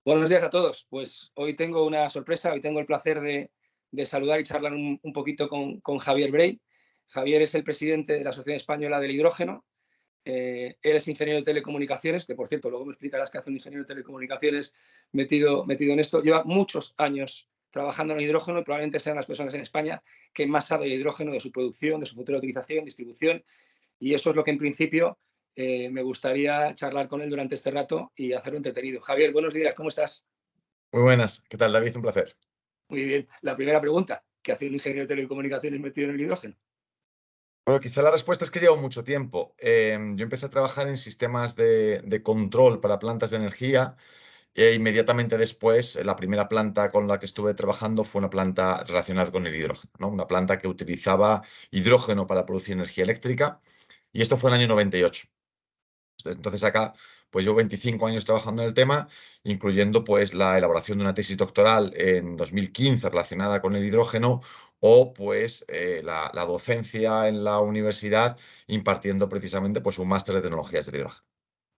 Buenos días a todos. Pues hoy tengo una sorpresa, hoy tengo el placer de saludar y charlar un poquito con Javier Brey. Javier es el presidente de la Asociación Española del Hidrógeno. Él es ingeniero de telecomunicaciones, que por cierto, luego me explicarás qué hace un ingeniero de telecomunicaciones metido en esto. Lleva muchos años trabajando en el hidrógeno y probablemente sean las personas en España que más sabe de hidrógeno, de su producción, de su futura utilización, distribución. Y eso es lo que en principio me gustaría charlar con él durante este rato y hacerlo entretenido. Javier, buenos días, ¿cómo estás? Muy buenas, ¿qué tal, David? Un placer. Muy bien. La primera pregunta, ¿qué hace un ingeniero de telecomunicaciones metido en el hidrógeno? Bueno, quizá la respuesta es que llevo mucho tiempo. Yo empecé a trabajar en sistemas de control para plantas de energía e inmediatamente después la primera planta con la que estuve trabajando fue una planta relacionada con el hidrógeno, ¿no? Una planta que utilizaba hidrógeno para producir energía eléctrica y esto fue en el año 98. Entonces acá, pues llevo 25 años trabajando en el tema, incluyendo pues la elaboración de una tesis doctoral en 2015 relacionada con el hidrógeno o pues la docencia en la universidad impartiendo precisamente pues un máster de tecnologías del hidrógeno.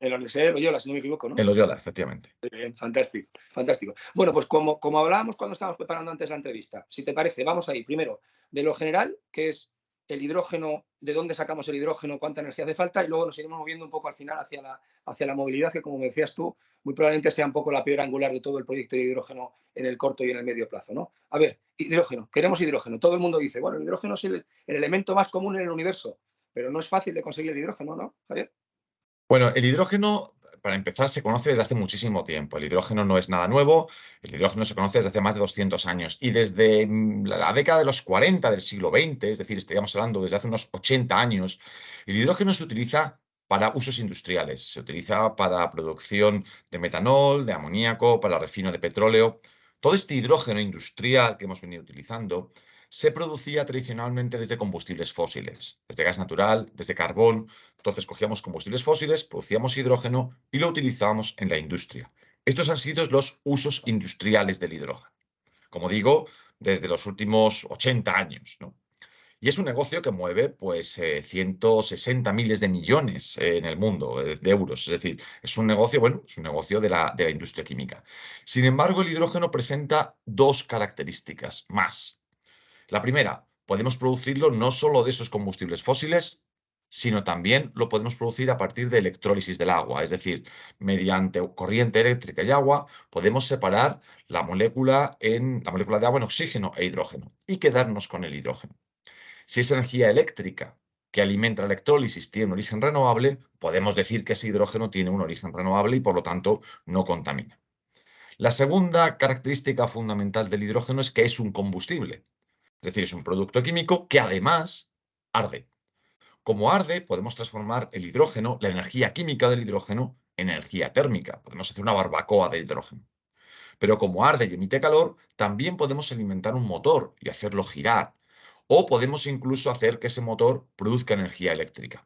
En la Universidad de Loyola, si no me equivoco, ¿no? En Loyola, efectivamente. Bien, fantástico, fantástico. Bueno, pues como hablábamos cuando estábamos preparando antes la entrevista, si te parece, vamos ahí. Primero, de lo general, que es el hidrógeno, de dónde sacamos el hidrógeno, cuánta energía hace falta, y luego nos iremos moviendo un poco al final hacia la movilidad, que como me decías tú, muy probablemente sea un poco la piedra angular de todo el proyecto de hidrógeno en el corto y en el medio plazo, ¿no? A ver, hidrógeno, queremos hidrógeno. Todo el mundo dice, bueno, el hidrógeno es el elemento más común en el universo, pero no es fácil de conseguir el hidrógeno, ¿no, Javier? Bueno, el hidrógeno, para empezar, se conoce desde hace muchísimo tiempo. El hidrógeno no es nada nuevo, el hidrógeno se conoce desde hace más de 200 años y desde la década de los 40 del siglo XX, es decir, estaríamos hablando desde hace unos 80 años, el hidrógeno se utiliza para usos industriales, se utiliza para producción de metanol, de amoníaco, para refino de petróleo. Todo este hidrógeno industrial que hemos venido utilizando se producía tradicionalmente desde combustibles fósiles, desde gas natural, desde carbón. Entonces cogíamos combustibles fósiles, producíamos hidrógeno y lo utilizábamos en la industria. Estos han sido los usos industriales del hidrógeno. Como digo, desde los últimos 80 años, ¿no? Y es un negocio que mueve pues 160 miles de millones en el mundo de euros. Es decir, es un negocio, bueno, es un negocio de la industria química. Sin embargo, el hidrógeno presenta dos características más. La primera, podemos producirlo no solo de esos combustibles fósiles, sino también lo podemos producir a partir de electrólisis del agua, es decir, mediante corriente eléctrica y agua podemos separar la molécula de agua en oxígeno e hidrógeno y quedarnos con el hidrógeno. Si esa energía eléctrica que alimenta la electrólisis tiene un origen renovable, podemos decir que ese hidrógeno tiene un origen renovable y por lo tanto no contamina. La segunda característica fundamental del hidrógeno es que es un combustible. Es decir, es un producto químico que además arde. Como arde, podemos transformar el hidrógeno, la energía química del hidrógeno, en energía térmica. Podemos hacer una barbacoa de hidrógeno. Pero como arde y emite calor, también podemos alimentar un motor y hacerlo girar. O podemos incluso hacer que ese motor produzca energía eléctrica.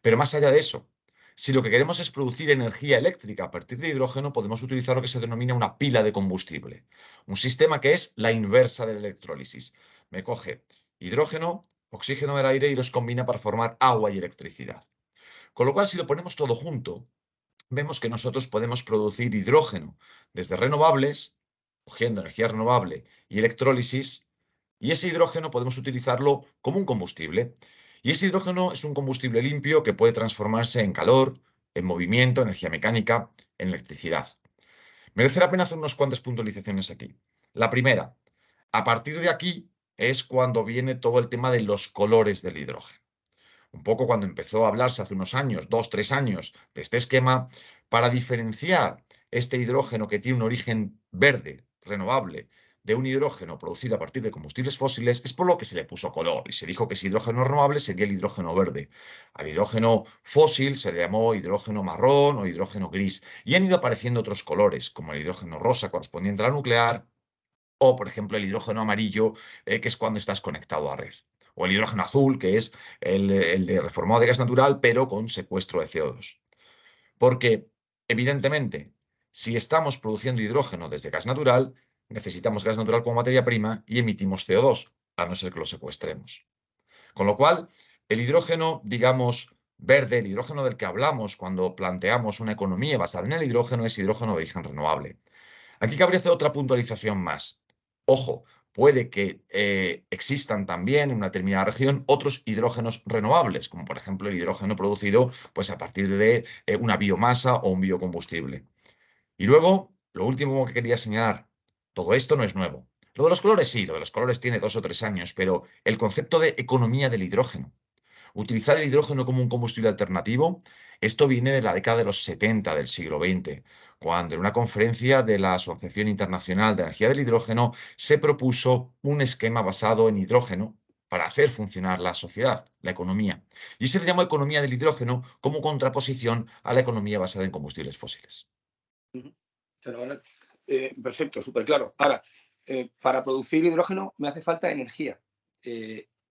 Pero más allá de eso, si lo que queremos es producir energía eléctrica a partir de hidrógeno, podemos utilizar lo que se denomina una pila de combustible. Un sistema que es la inversa de la electrólisis. Me coge hidrógeno, oxígeno del aire y los combina para formar agua y electricidad. Con lo cual, si lo ponemos todo junto, vemos que nosotros podemos producir hidrógeno desde renovables, cogiendo energía renovable y electrólisis, y ese hidrógeno podemos utilizarlo como un combustible. Y ese hidrógeno es un combustible limpio que puede transformarse en calor, en movimiento, energía mecánica, en electricidad. Merece la pena hacer unas cuantas puntualizaciones aquí. La primera, a partir de aquí es cuando viene todo el tema de los colores del hidrógeno. Un poco cuando empezó a hablarse hace unos años, 2, 3 años, de este esquema, para diferenciar este hidrógeno que tiene un origen verde, renovable, de un hidrógeno producido a partir de combustibles fósiles, es por lo que se le puso color y se dijo que ese hidrógeno renovable sería el hidrógeno verde. Al hidrógeno fósil se le llamó hidrógeno marrón o hidrógeno gris y han ido apareciendo otros colores, como el hidrógeno rosa correspondiente a la nuclear, o, por ejemplo, el hidrógeno amarillo, que es cuando estás conectado a red. O el hidrógeno azul, que es el de reformado de gas natural, pero con secuestro de CO2. Porque, evidentemente, si estamos produciendo hidrógeno desde gas natural, necesitamos gas natural como materia prima y emitimos CO2, a no ser que lo secuestremos. Con lo cual, el hidrógeno, digamos, verde, el hidrógeno del que hablamos cuando planteamos una economía basada en el hidrógeno, es hidrógeno de origen renovable. Aquí cabría hacer otra puntualización más. Ojo, puede que existan también en una determinada región otros hidrógenos renovables, como por ejemplo el hidrógeno producido pues, a partir de una biomasa o un biocombustible. Y luego, lo último que quería señalar, todo esto no es nuevo. Lo de los colores sí, lo de los colores tiene 2 o 3 años, pero el concepto de economía del hidrógeno, utilizar el hidrógeno como un combustible alternativo, esto viene de la década de los 70 del siglo XX, cuando en una conferencia de la Asociación Internacional de Energía del Hidrógeno se propuso un esquema basado en hidrógeno para hacer funcionar la sociedad, la economía. Y se le llamó economía del hidrógeno como contraposición a la economía basada en combustibles fósiles. Fenomenal. Perfecto, súper claro. Ahora, para producir hidrógeno me hace falta energía,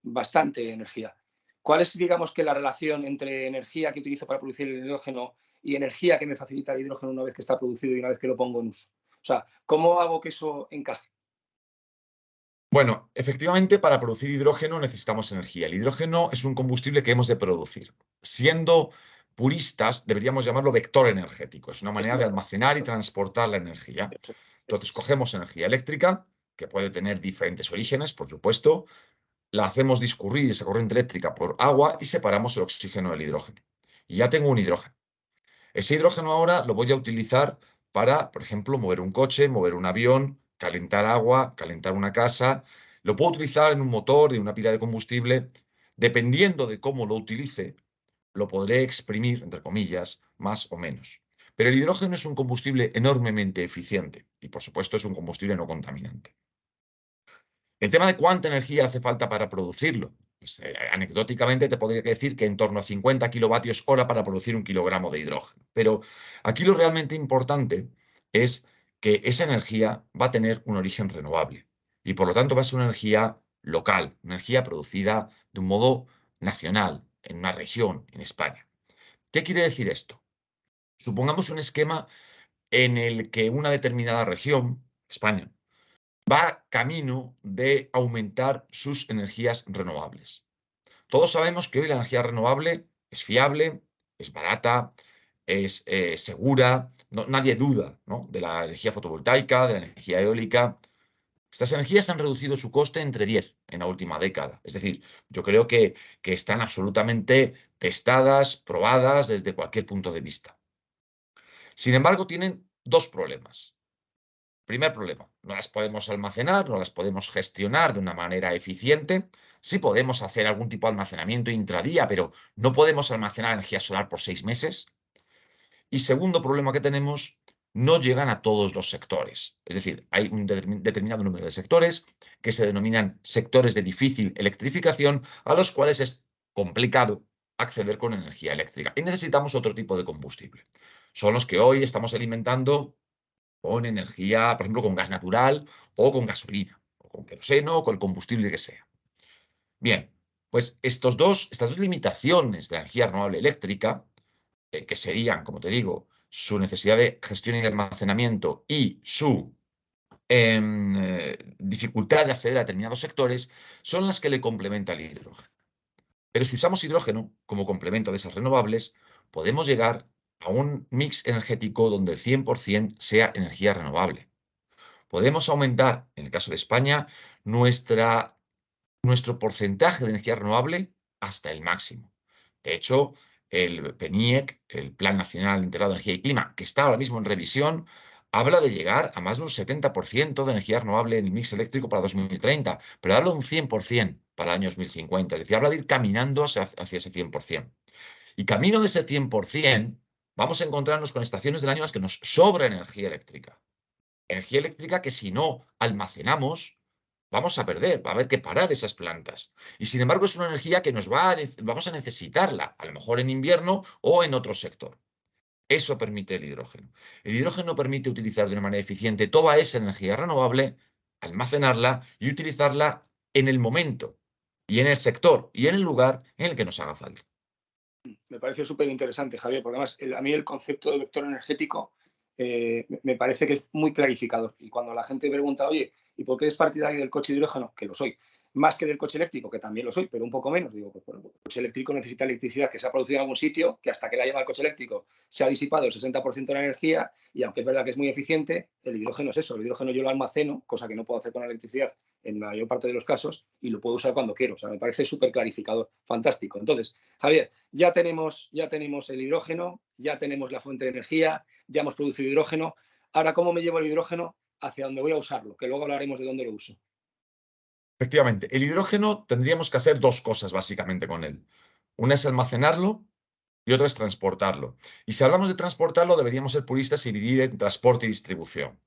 bastante energía. ¿Cuál es, digamos, que la relación entre energía que utilizo para producir el hidrógeno y energía que me facilita el hidrógeno una vez que está producido y una vez que lo pongo en uso? O sea, ¿cómo hago que eso encaje? Bueno, efectivamente, para producir hidrógeno necesitamos energía. El hidrógeno es un combustible que hemos de producir. Siendo puristas, deberíamos llamarlo vector energético. Es una manera de almacenar y transportar la energía. Entonces, cogemos energía eléctrica, que puede tener diferentes orígenes, por supuesto, la hacemos discurrir esa corriente eléctrica por agua y separamos el oxígeno del hidrógeno. Y ya tengo un hidrógeno. Ese hidrógeno ahora lo voy a utilizar para, por ejemplo, mover un coche, mover un avión, calentar agua, calentar una casa. Lo puedo utilizar en un motor, en una pila de combustible. Dependiendo de cómo lo utilice, lo podré exprimir, entre comillas, más o menos. Pero el hidrógeno es un combustible enormemente eficiente y, por supuesto, es un combustible no contaminante. El tema de cuánta energía hace falta para producirlo. Pues, anecdóticamente te podría decir que en torno a 50 kilovatios hora para producir 1 kilogramo de hidrógeno. Pero aquí lo realmente importante es que esa energía va a tener un origen renovable y por lo tanto va a ser una energía local, una energía producida de un modo nacional, en una región, en España. ¿Qué quiere decir esto? Supongamos un esquema en el que una determinada región, España, va camino de aumentar sus energías renovables. Todos sabemos que hoy la energía renovable es fiable, es barata, es segura, nadie duda, ¿no?, de la energía fotovoltaica, de la energía eólica. Estas energías han reducido su coste entre 10 en la última década. Es decir, yo creo que están absolutamente testadas, probadas desde cualquier punto de vista. Sin embargo, tienen 2 problemas. Primer problema, no las podemos almacenar, no las podemos gestionar de una manera eficiente. Sí podemos hacer algún tipo de almacenamiento intradía, pero no podemos almacenar energía solar por 6 meses. Y segundo problema que tenemos, no llegan a todos los sectores. Es decir, hay un determinado número de sectores que se denominan sectores de difícil electrificación, a los cuales es complicado acceder con energía eléctrica. Y necesitamos otro tipo de combustible. Son los que hoy estamos alimentando con energía, por ejemplo, con gas natural o con gasolina, o con queroseno o con el combustible que sea. Bien, pues estas dos limitaciones de la energía renovable eléctrica, que serían, como te digo, su necesidad de gestión y almacenamiento y su dificultad de acceder a determinados sectores, son las que le complementa el hidrógeno. Pero si usamos hidrógeno como complemento de esas renovables, podemos llegar a un mix energético donde el 100% sea energía renovable. Podemos aumentar, en el caso de España, nuestro porcentaje de energía renovable hasta el máximo. De hecho, el PNIEC, el Plan Nacional Integrado de Energía y Clima, que está ahora mismo en revisión, habla de llegar a más de un 70% de energía renovable en el mix eléctrico para 2030, pero habla de un 100% para el año 2050. Es decir, habla de ir caminando hacia ese 100%. Y camino de ese 100%, vamos a encontrarnos con estaciones del año en las que nos sobra energía eléctrica. Energía eléctrica que si no almacenamos, vamos a perder, va a haber que parar esas plantas. Y sin embargo es una energía que vamos a necesitarla, a lo mejor en invierno o en otro sector. Eso permite el hidrógeno. El hidrógeno permite utilizar de una manera eficiente toda esa energía renovable, almacenarla y utilizarla en el momento y en el sector y en el lugar en el que nos haga falta. Me parece súper interesante, Javier, porque además a mí el concepto de vector energético me parece que es muy clarificador. Y cuando la gente pregunta, oye, ¿y por qué es partidario del coche de hidrógeno? Que lo soy. más que del coche eléctrico, que también lo soy, pero un poco menos. Digo, pues, bueno, el coche eléctrico necesita electricidad que se ha producido en algún sitio, que hasta que la lleva el coche eléctrico se ha disipado el 60% de la energía, y aunque es verdad que es muy eficiente, el hidrógeno es eso. El hidrógeno yo lo almaceno, cosa que no puedo hacer con la electricidad en la mayor parte de los casos, y lo puedo usar cuando quiero. O sea, me parece súper clarificador, fantástico. Entonces, Javier, ya tenemos el hidrógeno, ya tenemos la fuente de energía, ya hemos producido hidrógeno. Ahora, ¿cómo me llevo el hidrógeno hacia dónde voy a usarlo? Que luego hablaremos de dónde lo uso. Efectivamente, el hidrógeno tendríamos que hacer dos cosas básicamente con él. Una es almacenarlo y otra es transportarlo. Y si hablamos de transportarlo, deberíamos ser puristas y dividir en transporte y distribución.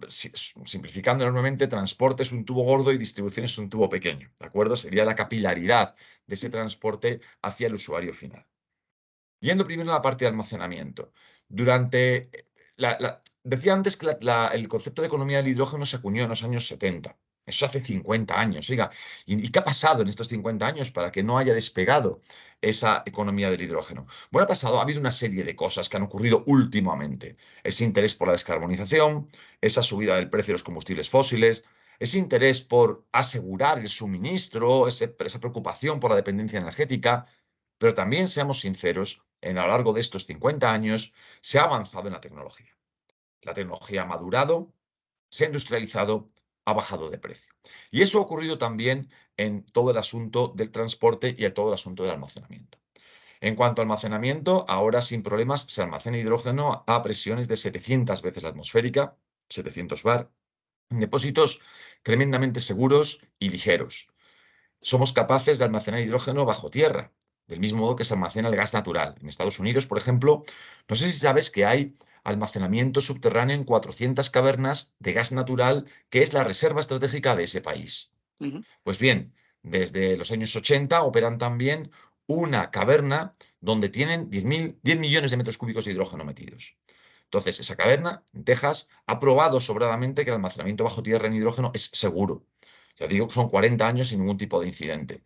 Simplificando enormemente, transporte es un tubo gordo y distribución es un tubo pequeño, ¿de acuerdo? Sería la capilaridad de ese transporte hacia el usuario final. Yendo primero a la parte de almacenamiento. Decía antes que el concepto de economía del hidrógeno se acuñó en los años 70. Eso hace 50 años. Oiga, ¿y qué ha pasado en estos 50 años para que no haya despegado esa economía del hidrógeno? Bueno, ha habido una serie de cosas que han ocurrido últimamente. Ese interés por la descarbonización, esa subida del precio de los combustibles fósiles, ese interés por asegurar el suministro, esa preocupación por la dependencia energética, pero también, seamos sinceros, a lo largo de estos 50 años se ha avanzado en la tecnología. La tecnología ha madurado, se ha industrializado, ha bajado de precio. Y eso ha ocurrido también en todo el asunto del transporte y en todo el asunto del almacenamiento. En cuanto a almacenamiento, ahora sin problemas se almacena hidrógeno a presiones de 700 veces la atmosférica, 700 bar, en depósitos tremendamente seguros y ligeros. Somos capaces de almacenar hidrógeno bajo tierra, del mismo modo que se almacena el gas natural. En Estados Unidos, por ejemplo, no sé si sabes que hay almacenamiento subterráneo en 400 cavernas de gas natural, que es la reserva estratégica de ese país. Pues bien, desde los años 80 operan también una caverna donde tienen 10 millones de metros cúbicos de hidrógeno metidos. Entonces, esa caverna, en Texas, ha probado sobradamente que el almacenamiento bajo tierra en hidrógeno es seguro. Ya digo que son 40 años sin ningún tipo de incidente.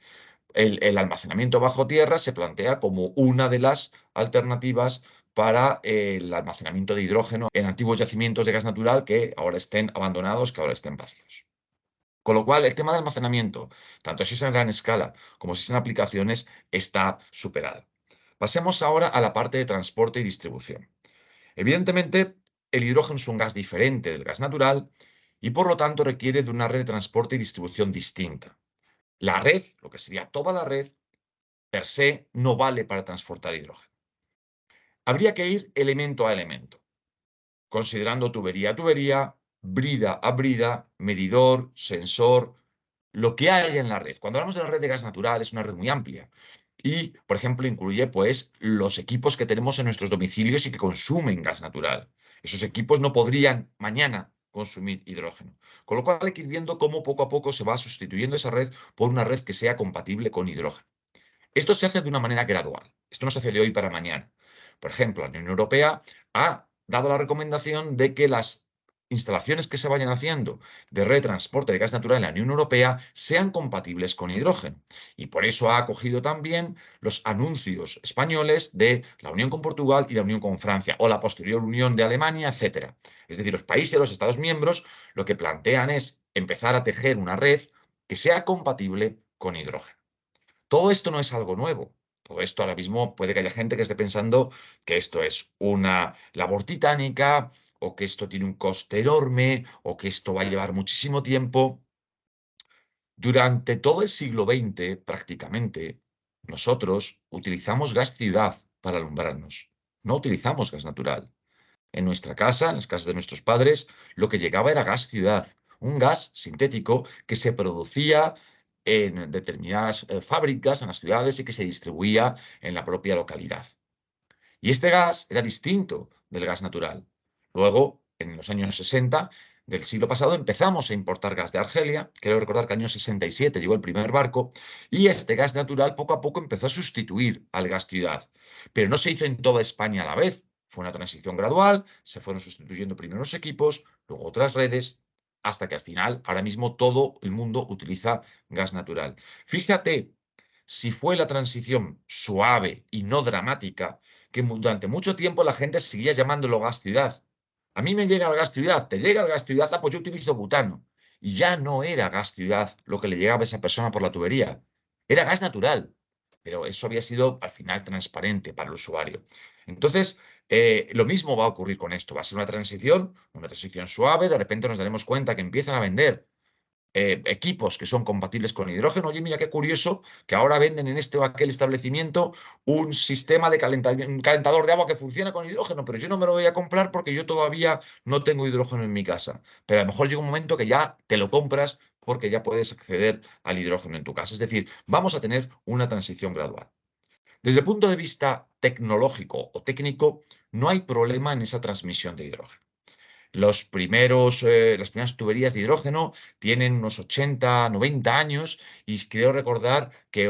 El almacenamiento bajo tierra se plantea como una de las alternativas para el almacenamiento de hidrógeno en antiguos yacimientos de gas natural que ahora estén abandonados, que ahora estén vacíos. Con lo cual, el tema del almacenamiento, tanto si es en gran escala como si es en aplicaciones, está superado. Pasemos ahora a la parte de transporte y distribución. Evidentemente, el hidrógeno es un gas diferente del gas natural y por lo tanto requiere de una red de transporte y distribución distinta. La red, lo que sería toda la red, per se, no vale para transportar hidrógeno. Habría que ir elemento a elemento, considerando tubería a tubería, brida a brida, medidor, sensor, lo que hay en la red. Cuando hablamos de la red de gas natural, es una red muy amplia. Y, por ejemplo, incluye pues, los equipos que tenemos en nuestros domicilios y que consumen gas natural. Esos equipos no podrían mañana consumir hidrógeno. Con lo cual hay que ir viendo cómo poco a poco se va sustituyendo esa red por una red que sea compatible con hidrógeno. Esto se hace de una manera gradual. Esto no se hace de hoy para mañana. Por ejemplo, la Unión Europea ha dado la recomendación de que las instalaciones que se vayan haciendo de red de transporte de gas natural en la Unión Europea sean compatibles con hidrógeno. Y por eso ha acogido también los anuncios españoles de la unión con Portugal y la unión con Francia, o la posterior unión de Alemania, etc. Es decir, los países, los Estados miembros, lo que plantean es empezar a tejer una red que sea compatible con hidrógeno. Todo esto no es algo nuevo. Todo esto ahora mismo puede que haya gente que esté pensando que esto es una labor titánica o que esto tiene un coste enorme o que esto va a llevar muchísimo tiempo. Durante todo el siglo XX, prácticamente, nosotros utilizamos gas ciudad para alumbrarnos. No utilizamos gas natural. En nuestra casa, en las casas de nuestros padres, lo que llegaba era gas ciudad, un gas sintético que se producía en determinadas fábricas en las ciudades y que se distribuía en la propia localidad. Y este gas era distinto del gas natural. Luego, en los años 60 del siglo pasado, empezamos a importar gas de Argelia. Quiero recordar que en el año 67 llegó el primer barco y este gas natural poco a poco empezó a sustituir al gas ciudad. Pero no se hizo en toda España a la vez. Fue una transición gradual, se fueron sustituyendo primero los equipos, luego otras redes, hasta que al final, ahora mismo, todo el mundo utiliza gas natural. Fíjate si fue la transición suave y no dramática, que durante mucho tiempo la gente seguía llamándolo gas ciudad. A mí me llega el gas ciudad, te llega el gas ciudad, pues yo utilizo butano. y ya no era gas ciudad lo que le llegaba a esa persona por la tubería, era gas natural, pero eso había sido al final transparente para el usuario. Entonces, lo mismo va a ocurrir con esto, va a ser una transición suave, de repente nos daremos cuenta que empiezan a vender equipos que son compatibles con hidrógeno. Oye, mira qué curioso que ahora venden en este o aquel establecimiento un sistema de un calentador de agua que funciona con hidrógeno, pero yo no me lo voy a comprar porque yo todavía no tengo hidrógeno en mi casa. Pero a lo mejor llega un momento que ya te lo compras porque ya puedes acceder al hidrógeno en tu casa. Es decir, vamos a tener una transición gradual. Desde el punto de vista tecnológico o técnico, no hay problema en esa transmisión de hidrógeno. Las primeras tuberías de hidrógeno tienen unos 80, 90 años y creo recordar que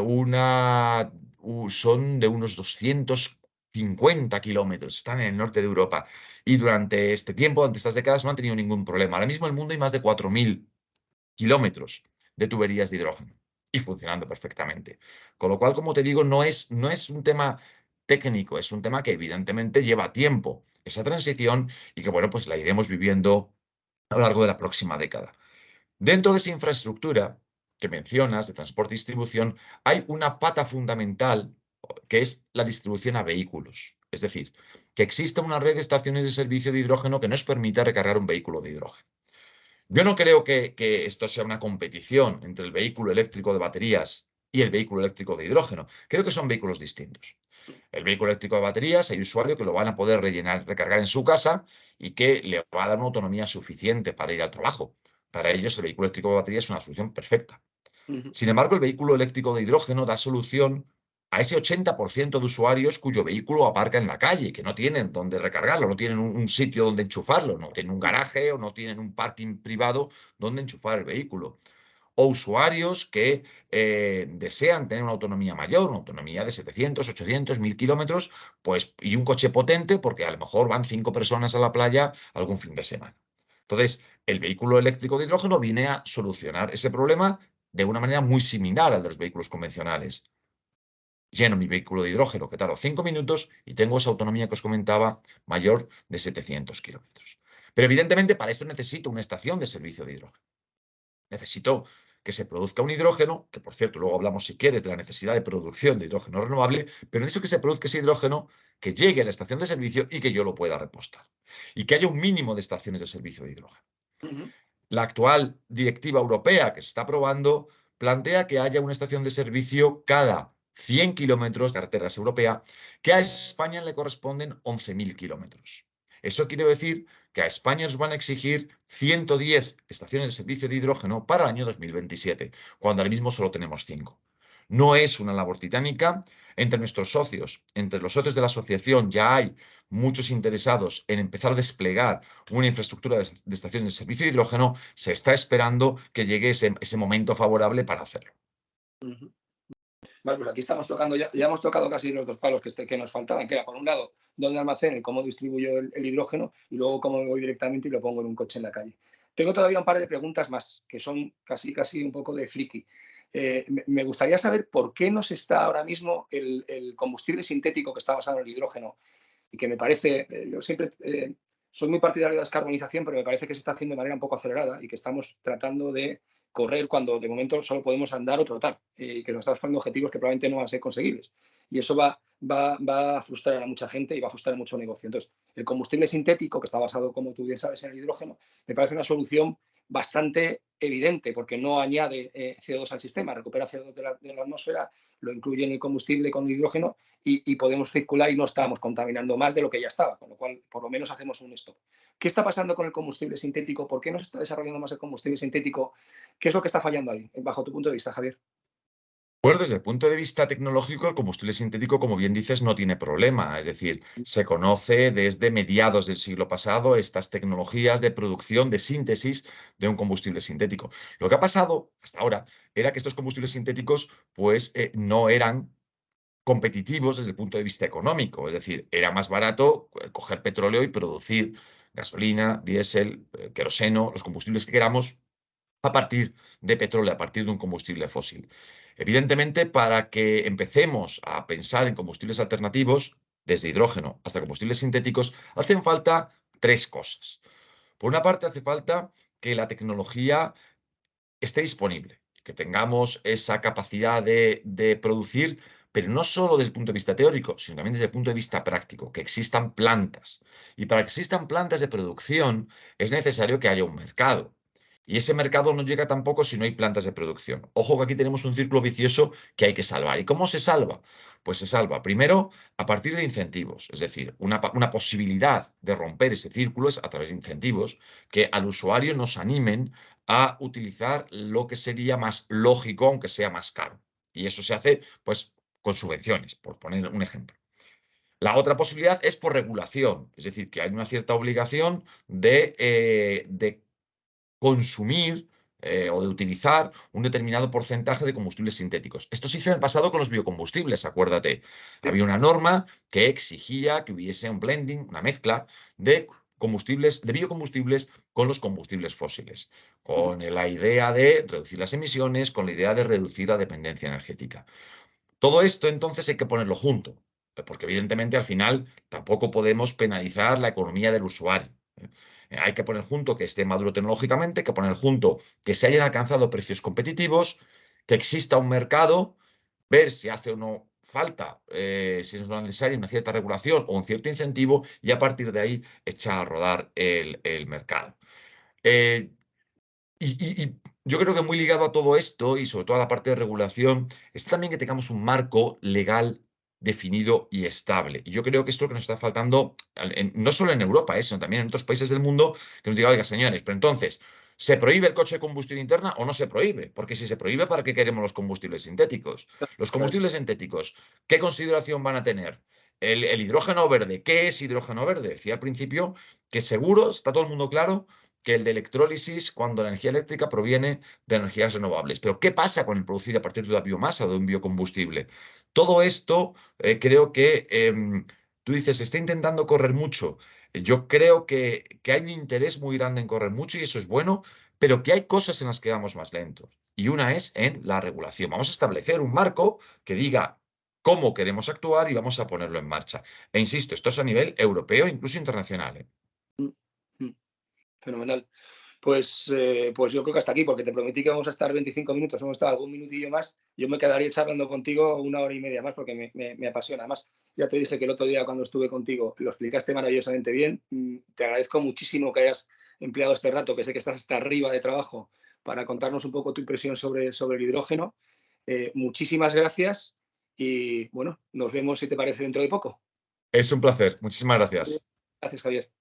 son de unos 250 kilómetros, están en el norte de Europa y durante este tiempo, durante estas décadas, no han tenido ningún problema. Ahora mismo en el mundo hay más de 4.000 kilómetros de tuberías de hidrógeno y funcionando perfectamente. Con lo cual, como te digo, no es un tema técnico, es un tema que evidentemente lleva tiempo, esa transición, y que, bueno, pues la iremos viviendo a lo largo de la próxima década. Dentro de esa infraestructura que mencionas, de transporte y distribución, hay una pata fundamental que es la distribución a vehículos. Es decir, que exista una red de estaciones de servicio de hidrógeno que nos permita recargar un vehículo de hidrógeno. Yo no creo que esto sea una competición entre el vehículo eléctrico de baterías y el vehículo eléctrico de hidrógeno. Creo que son vehículos distintos. El vehículo eléctrico de baterías, hay usuarios que lo van a poder rellenar, recargar en su casa y que le va a dar una autonomía suficiente para ir al trabajo. Para ellos, el vehículo eléctrico de batería es una solución perfecta. Ujú. Sin embargo, el vehículo eléctrico de hidrógeno da solución a ese 80% de usuarios cuyo vehículo aparca en la calle, que no tienen dónde recargarlo, no tienen un sitio donde enchufarlo, no tienen un garaje o no tienen un parking privado donde enchufar el vehículo. O usuarios que desean tener una autonomía mayor, una autonomía de 700, 800, 1000 kilómetros, pues, y un coche potente, porque a lo mejor van 5 personas a la playa algún fin de semana. Entonces, el vehículo eléctrico de hidrógeno viene a solucionar ese problema de una manera muy similar al de los vehículos convencionales. Lleno mi vehículo de hidrógeno, que tardo 5 minutos y tengo esa autonomía que os comentaba mayor de 700 kilómetros. Pero evidentemente para esto necesito una estación de servicio de hidrógeno. Necesito que se produzca un hidrógeno, que por cierto, luego hablamos si quieres de la necesidad de producción de hidrógeno renovable, pero necesito que se produzca ese hidrógeno, que llegue a la estación de servicio y que yo lo pueda repostar. Y que haya un mínimo de estaciones de servicio de hidrógeno. Ujú. La actual directiva europea que se está aprobando plantea que haya una estación de servicio cada 100 kilómetros de carreteras europea, que a España le corresponden 11.000 kilómetros. Eso quiere decir que a España nos van a exigir 110 estaciones de servicio de hidrógeno para el año 2027, cuando ahora mismo solo tenemos 5. No es una labor titánica. Entre nuestros socios, entre los socios de la asociación, ya hay muchos interesados en empezar a desplegar una infraestructura de estaciones de servicio de hidrógeno. Se está esperando que llegue ese momento favorable para hacerlo. Ujú. Vale, pues aquí estamos tocando, ya hemos tocado casi los dos palos que nos faltaban, que era por un lado dónde almaceno y cómo distribuyo el hidrógeno y luego cómo me voy directamente y lo pongo en un coche en la calle. Tengo todavía un par de preguntas más, que son casi un poco de friki. Me gustaría saber por qué no se está ahora mismo el combustible sintético que está basado en el hidrógeno y que me parece, yo siempre soy muy partidario de la descarbonización, pero me parece que se está haciendo de manera un poco acelerada y que estamos tratando de correr cuando de momento solo podemos andar o trotar y que nos estamos poniendo objetivos que probablemente no van a ser conseguibles. Y eso va a frustrar a mucha gente y va a frustrar mucho negocio. Entonces, el combustible sintético, que está basado, como tú bien sabes, en el hidrógeno, me parece una solución bastante evidente porque no añade CO2 al sistema, recupera CO2 de la atmósfera, lo incluye en el combustible con hidrógeno y podemos circular y no estamos contaminando más de lo que ya estaba, con lo cual por lo menos hacemos un stop. ¿Qué está pasando con el combustible sintético? ¿Por qué no se está desarrollando más el combustible sintético? ¿Qué es lo que está fallando ahí, bajo tu punto de vista, Javier? Bueno, desde el punto de vista tecnológico, el combustible sintético, como bien dices, no tiene problema. Es decir, se conoce desde mediados del siglo pasado estas tecnologías de producción, de síntesis de un combustible sintético. Lo que ha pasado hasta ahora era que estos combustibles sintéticos, pues, no eran competitivos desde el punto de vista económico. Es decir, era más barato coger petróleo y producir gasolina, diésel, queroseno, los combustibles que queramos a partir de petróleo, a partir de un combustible fósil. Evidentemente, para que empecemos a pensar en combustibles alternativos, desde hidrógeno hasta combustibles sintéticos, hacen falta tres cosas. Por una parte, hace falta que la tecnología esté disponible, que tengamos esa capacidad de producir, pero no solo desde el punto de vista teórico, sino también desde el punto de vista práctico, que existan plantas. Y para que existan plantas de producción es necesario que haya un mercado. Y ese mercado no llega tampoco si no hay plantas de producción. Ojo que aquí tenemos un círculo vicioso que hay que salvar. ¿Y cómo se salva? Pues se salva primero a partir de incentivos, es decir, una posibilidad de romper ese círculo es a través de incentivos que al usuario nos animen a utilizar lo que sería más lógico, aunque sea más caro. Y eso se hace, pues, con subvenciones, por poner un ejemplo. La otra posibilidad es por regulación, es decir, que hay una cierta obligación de consumir o de utilizar un determinado porcentaje de combustibles sintéticos. Esto se hizo en el pasado con los biocombustibles, acuérdate. Había una norma que exigía que hubiese un blending, una mezcla de combustibles, de biocombustibles con los combustibles fósiles, con la idea de reducir las emisiones, con la idea de reducir la dependencia energética. Todo esto entonces hay que ponerlo junto, porque evidentemente al final tampoco podemos penalizar la economía del usuario. Hay que poner junto que esté maduro tecnológicamente, hay que poner junto que se hayan alcanzado precios competitivos, que exista un mercado, ver si hace o no falta, si es necesaria una cierta regulación o un cierto incentivo y a partir de ahí echar a rodar el mercado. Eh, y yo creo que muy ligado a todo esto y sobre todo a la parte de regulación, es también que tengamos un marco legal definido y estable. Y yo creo que esto es lo que nos está faltando, no solo en Europa, sino también en otros países del mundo, que nos diga, oiga, señores, pero entonces, ¿se prohíbe el coche de combustión interna o no se prohíbe? Porque si se prohíbe, ¿para qué queremos los combustibles sintéticos? Los combustibles sintéticos, ¿qué consideración van a tener? El hidrógeno verde, ¿qué es hidrógeno verde? Decía al principio que seguro, está todo el mundo claro, que el de electrólisis cuando la energía eléctrica proviene de energías renovables. Pero, ¿qué pasa con el producido a partir de una biomasa o de un biocombustible? Todo esto creo que tú dices, se está intentando correr mucho. Yo creo que hay un interés muy grande en correr mucho y eso es bueno, pero que hay cosas en las que vamos más lentos. Y una es en la regulación. Vamos a establecer un marco que diga cómo queremos actuar y vamos a ponerlo en marcha. E insisto, esto es a nivel europeo, incluso internacional. Fenomenal. Pues yo creo que hasta aquí, porque te prometí que vamos a estar 25 minutos, hemos estado algún minutillo más. Yo me quedaría charlando contigo 1 hora y media más porque me apasiona. Además, ya te dije que el otro día cuando estuve contigo lo explicaste maravillosamente bien. Te agradezco muchísimo que hayas empleado este rato, que sé que estás hasta arriba de trabajo, para contarnos un poco tu impresión sobre el hidrógeno. Muchísimas gracias y bueno, nos vemos si te parece dentro de poco. Es un placer. Muchísimas gracias. Gracias, Javier.